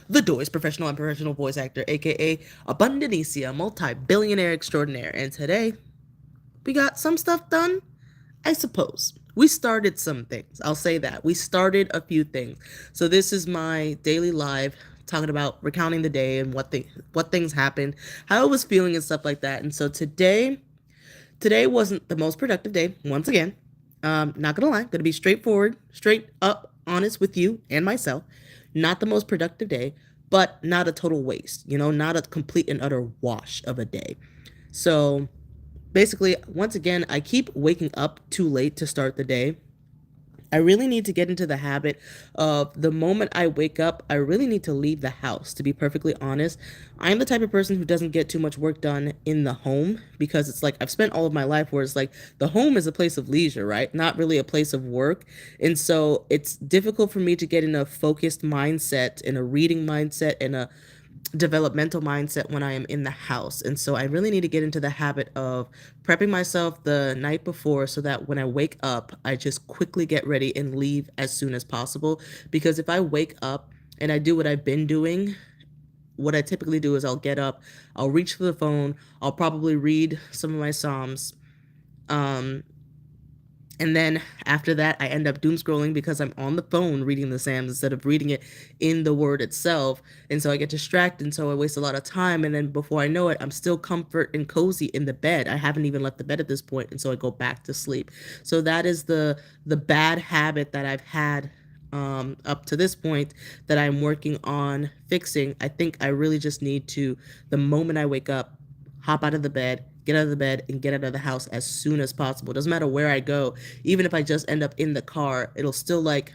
the Doy's professional and professional voice actor, aka Abundanicia, multi-billionaire extraordinaire. And today, we got some stuff done, I suppose. We started some things. I'll say that. We started a few things. So this is my daily live talking about recounting the day and what things happened, how I was feeling and stuff like that. And so today wasn't the most productive day once again. Not gonna lie, gonna be straightforward, straight up honest with you and myself. Not the most productive day, but not a total waste, not a complete and utter wash of a day. So basically, once again, I keep waking up too late to start the day. I really need to get into the habit of the moment I wake up, I really need to leave the house, to be perfectly honest. I'm the type of person who doesn't get too much work done in the home because it's like I've spent all of my life where it's like the home is a place of leisure, right? Not really a place of work. And so it's difficult for me to get in a focused mindset, in a reading mindset, in a developmental mindset when I am in the house. And so I really need to get into the habit of prepping myself the night before so that when I wake up, I just quickly get ready and leave as soon as possible. Because if I wake up and I do what I've been doing, what I typically do is I'll get up, I'll reach for the phone, I'll probably read some of my Psalms. Um, and then after that, I end up doom scrolling because I'm on the phone reading the Psalms instead of reading it in the word itself. And so I get distracted. And so I waste a lot of time. And then before I know it, I'm still comfort and cozy in the bed. I haven't even left the bed at this point, and so I go back to sleep. So that is the bad habit that I've had up to this point that I'm working on fixing. I think I really just need to, the moment I wake up, hop out of the bed, get out of the bed, and get out of the house as soon as possible. It doesn't matter where I go. Even if I just end up in the car, it'll still like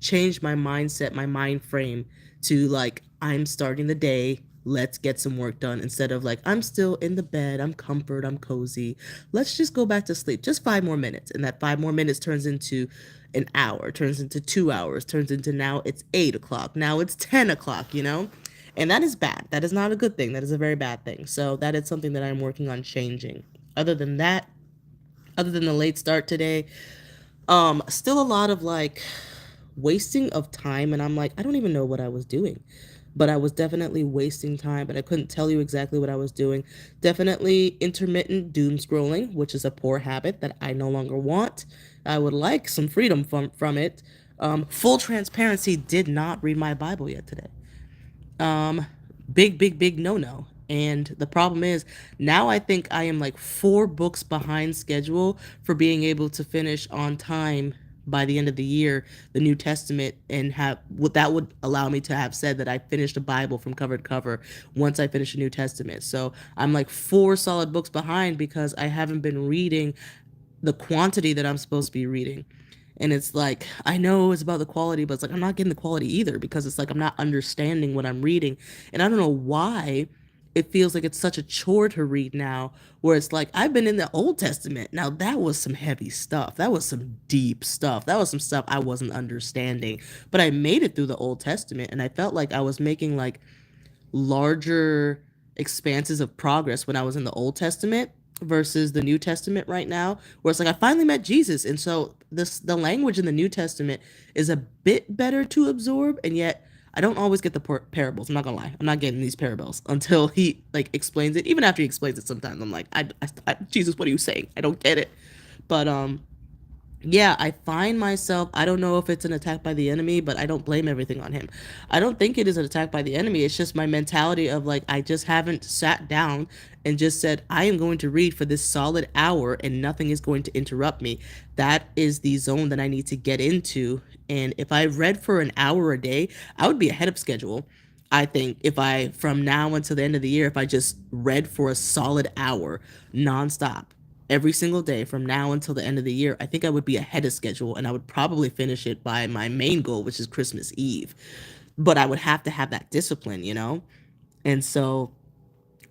change my mindset, my mind frame to like, I'm starting the day. Let's get some work done instead of like, I'm still in the bed. I'm comfort. I'm cozy. Let's just go back to sleep. Just 5 more minutes. And that 5 more minutes turns into an hour, turns into 2 hours, turns into now it's 8 o'clock. Now it's 10 o'clock. And that is bad. That is not a good thing. That is a very bad thing. So that is something that I'm working on changing. Other than that, other than the late start today, still a lot of like wasting of time, and I'm like, I don't even know what I was doing. But I was definitely wasting time, but I couldn't tell you exactly what I was doing. Definitely intermittent doom scrolling, which is a poor habit that I no longer want. I would like some freedom from it. Full transparency, did not read my Bible yet today. Um, big no no. And the problem is now I think I am like 4 books behind schedule for being able to finish on time by the end of the year the New Testament, and have what that would allow me to have said that I finished the Bible from cover to cover once I finish the New Testament. So I'm like 4 solid books behind because I haven't been reading the quantity that I'm supposed to be reading. And it's like, I know it's about the quality, but it's like, I'm not getting the quality either because it's like, I'm not understanding what I'm reading. And I don't know why it feels like it's such a chore to read now, where it's like, I've been in the Old Testament. Now, that was some heavy stuff. That was some deep stuff. That was some stuff I wasn't understanding. But I made it through the Old Testament, and I felt like I was making like larger expanses of progress when I was in the Old Testament versus the New Testament right now, where it's like I finally met Jesus. And so the language in the New Testament is a bit better to absorb, and yet I don't always get the parables. I'm not gonna lie, I'm not getting these parables until he like explains it. Even after he explains it, sometimes I'm like, Jesus, what are you saying? I don't get it. But yeah, I find myself, I don't know if it's an attack by the enemy, but I don't blame everything on him. I don't think it is an attack by the enemy. It's just my mentality of like, I just haven't sat down and just said, I am going to read for this solid hour and nothing is going to interrupt me. That is the zone that I need to get into. And if I read for an hour a day, I would be ahead of schedule. I think if I, from now until the end of the year, if I just read for a solid hour nonstop, every single day from now until the end of the year, I think I would be ahead of schedule, and I would probably finish it by my main goal, which is Christmas Eve. But I would have to have that discipline. And so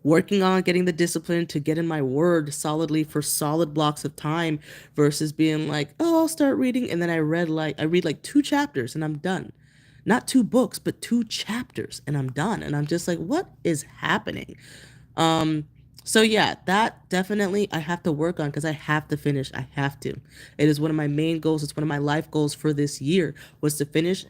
working on getting the discipline to get in my word solidly for solid blocks of time versus being like, oh, I'll start reading, and then I read like 2 chapters and I'm done. Not 2 books, but 2 chapters and I'm done. And I'm just like, what is happening? Um, so yeah, that definitely I have to work on because I have to finish. I have to. It is one of my main goals. It's one of my life goals for this year was to finish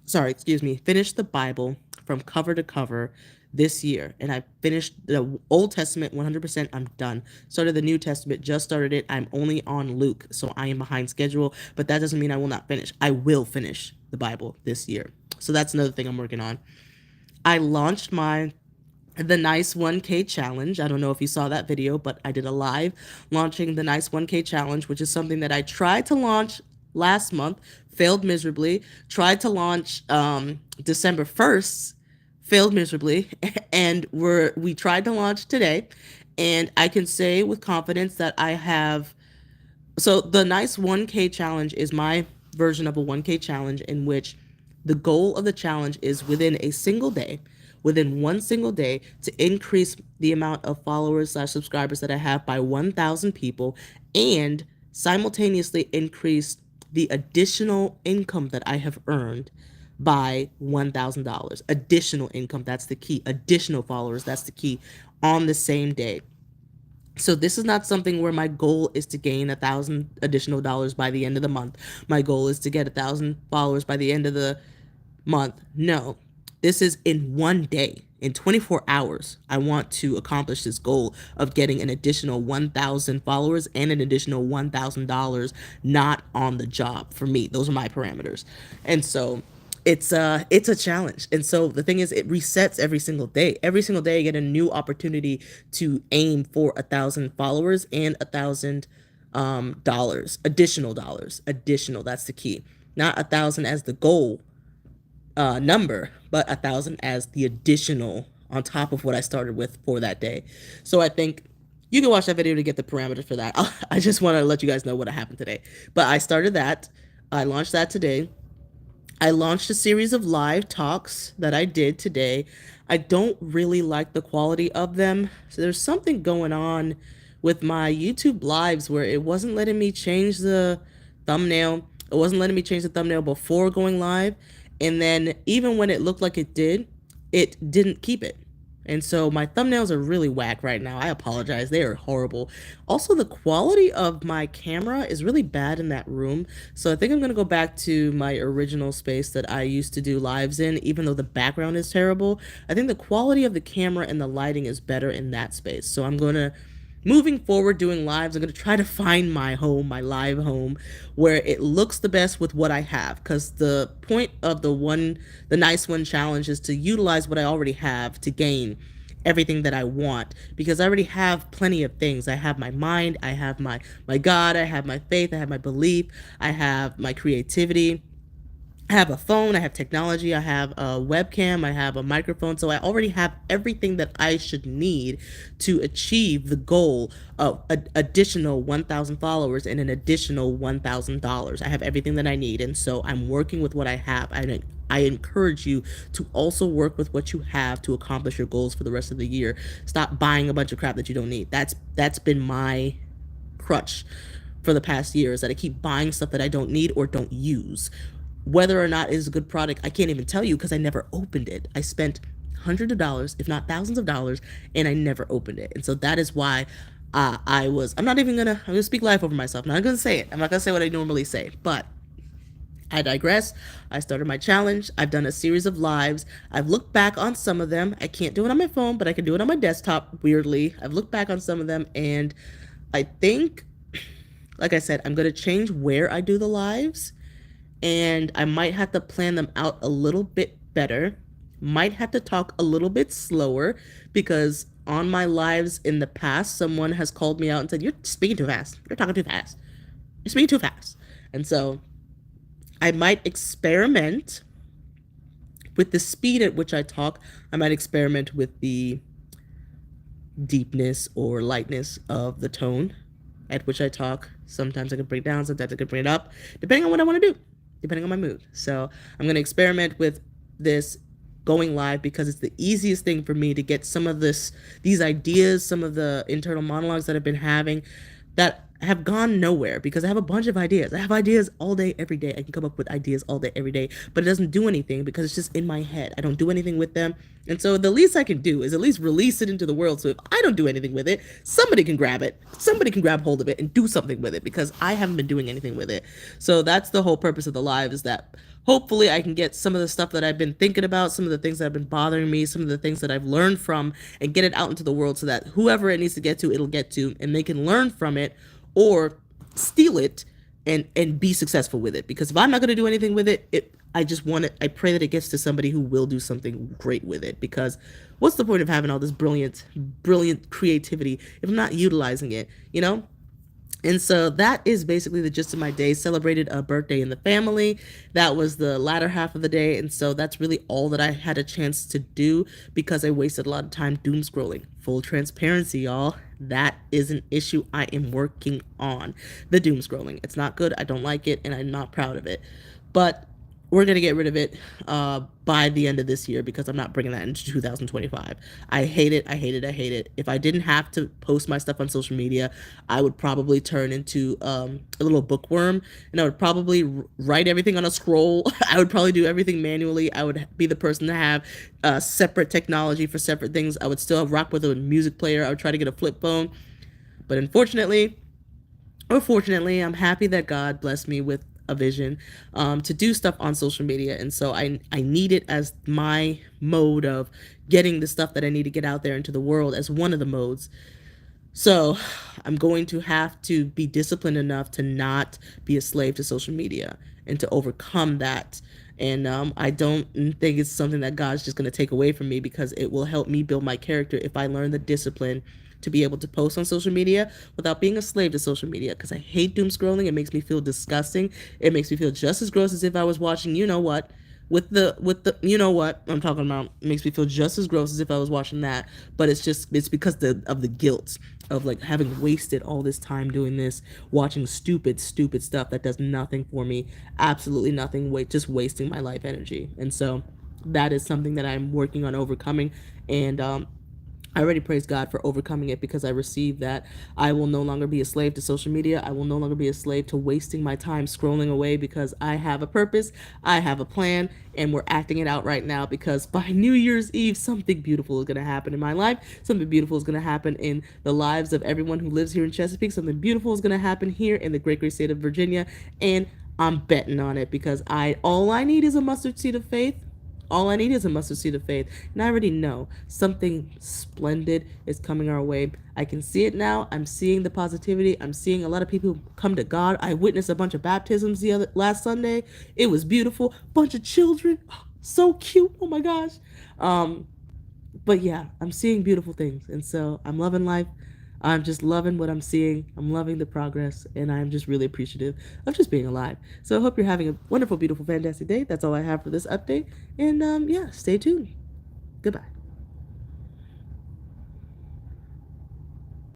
finished the Bible from cover to cover this year. And I finished the Old Testament 100%. I'm done. Started the New Testament, just started it. I'm only on Luke, so I am behind schedule, but that doesn't mean I will not finish. I will finish the Bible this year. So that's another thing I'm working on. I launched the Nice 1K challenge. I don't know if you saw that video, but I did a live launching the Nice 1K challenge, which is something that I tried to launch last month, failed miserably. Tried to launch December 1st, failed miserably, and we tried to launch today, and I can say with confidence that I have. So the Nice 1K challenge is my version of a 1K challenge in which the goal of the challenge is within one single day, to increase the amount of followers/subscribers that I have by 1,000 people, and simultaneously increase the additional income that I have earned by $1,000. Additional income, that's the key. Additional followers, that's the key, on the same day. So this is not something where my goal is to gain 1,000 additional dollars by the end of the month. My goal is to get 1,000 followers by the end of the month. No, this is in one day. In 24 hours, I want to accomplish this goal of getting an additional 1,000 followers and an additional $1,000 not on the job for me. Those are my parameters. And so it's a challenge. And so the thing is, it resets every single day. Every single day I get a new opportunity to aim for 1,000 followers and 1,000 additional. That's the key. Not 1,000 as the goal number, but 1,000 as the additional on top of what I started with for that day. So I think you can watch that video to get the parameters for that. I just want to let you guys know what happened today. But I started that. I launched that today. I launched a series of live talks that I did today. I don't really like the quality of them. So there's something going on with my YouTube lives where it wasn't letting me change the thumbnail. It wasn't letting me change the thumbnail before going live. And then even when it looked like it didn't keep it. And so my thumbnails are really whack right now. I apologize. They are horrible. Also, the quality of my camera is really bad in that room. So I think I'm going to go back to my original space that I used to do lives in, even though the background is terrible. I think the quality of the camera and the lighting is better in that space. So I'm going to, moving forward doing lives, I'm going to try to find my home, my live home, where it looks the best with what I have. Because the point of the Nice One challenge is to utilize what I already have to gain everything that I want. Because I already have plenty of things. I have my mind, I have my God, I have my faith, I have my belief, I have my creativity. I have a phone, I have technology, I have a webcam, I have a microphone. So I already have everything that I should need to achieve the goal of an additional 1,000 followers and an additional $1,000. I have everything that I need. And so I'm working with what I have. I encourage you to also work with what you have to accomplish your goals for the rest of the year. Stop buying a bunch of crap that you don't need. That's been my crutch for the past year, is that I keep buying stuff that I don't need or don't use. Whether or not it is a good product, I can't even tell you because I never opened it. I spent hundreds of dollars, if not thousands of dollars, and I never opened it. And so that is why I'm gonna speak life over myself. I'm not gonna say it. I'm not gonna say what I normally say, but I digress. I started my challenge. I've done a series of lives. I've looked back on some of them. I can't do it on my phone, but I can do it on my desktop, weirdly. I've looked back on some of them, and I think, like I said, I'm gonna change where I do the lives. And I might have to plan them out a little bit better. Might have to talk a little bit slower, because on my lives in the past, someone has called me out and said, "You're speaking too fast. You're talking too fast. You're speaking too fast." And so I might experiment with the speed at which I talk. I might experiment with the deepness or lightness of the tone at which I talk. Sometimes I can bring it down, sometimes I can bring it up, depending on what I want to do, depending on my mood. So I'm going to experiment with this going live because it's the easiest thing for me to get some of these ideas, some of the internal monologues that I've been having that have gone nowhere because I have a bunch of ideas. I have ideas all day, every day. I can come up with ideas all day, every day, but it doesn't do anything because it's just in my head. I don't do anything with them. And so the least I can do is at least release it into the world. So if I don't do anything with it, somebody can grab it. Somebody can grab hold of it and do something with it because I haven't been doing anything with it. So that's the whole purpose of the live, is that hopefully I can get some of the stuff that I've been thinking about, some of the things that have been bothering me, some of the things that I've learned from, and get it out into the world so that whoever it needs to get to, it'll get to, and they can learn from it or steal it and be successful with it. Because if I'm not going to do anything with it, I just want it. I pray that it gets to somebody who will do something great with it. Because what's the point of having all this brilliant creativity if I'm not utilizing it? You know. And so that is basically the gist of my day. Celebrated a birthday in the family. That was the latter half of the day. And so that's really all that I had a chance to do because I wasted a lot of time doom scrolling. Full transparency, y'all. That is an issue I am working on. The doom scrolling. It's not good. I don't like it and I'm not proud of it. But we're going to get rid of it by the end of this year because I'm not bringing that into 2025. I hate it. I hate it. I hate it. If I didn't have to post my stuff on social media, I would probably turn into a little bookworm and I would probably write everything on a scroll. I would probably do everything manually. I would be the person to have separate technology for separate things. I would still rock with a music player. I would try to get a flip phone. But unfortunately, or fortunately, I'm happy that God blessed me with a vision to do stuff on social media. And so I need it as my mode of getting the stuff that I need to get out there into the world as one of the modes. So I'm going to have to be disciplined enough to not be a slave to social media and to overcome that. And I don't think it's something that God's just going to take away from me because it will help me build my character if I learn the discipline to be able to post on social media without being a slave to social media, because I hate doom scrolling. It makes me feel disgusting. It makes me feel just as gross as if I was watching, you know what, with the you know what I'm talking about. It makes me feel just as gross as if I was watching that, but it's because of the guilt of like having wasted all this time doing this, watching stupid stuff that does nothing for me, absolutely nothing, just wasting my life energy. And so that is something that I'm working on overcoming. And I already praise God for overcoming it because I received that. I will no longer be a slave to social media. I will no longer be a slave to wasting my time scrolling away because I have a purpose, I have a plan, and we're acting it out right now because by New Year's Eve, something beautiful is going to happen in my life. Something beautiful is going to happen in the lives of everyone who lives here in Chesapeake. Something beautiful is going to happen here in the great state of Virginia. And I'm betting on it because all I need is a mustard seed of faith. All I need is a mustard seed of faith. And I already know something splendid is coming our way. I can see it now. I'm seeing the positivity. I'm seeing a lot of people come to God. I witnessed a bunch of baptisms last Sunday. It was beautiful. Bunch of children. So cute. Oh my gosh. But yeah, I'm seeing beautiful things. And so I'm loving life. I'm just loving what I'm seeing. I'm loving the progress, and I'm just really appreciative of just being alive. So I hope you're having a wonderful, beautiful, fantastic day. That's all I have for this update. And yeah, stay tuned. Goodbye.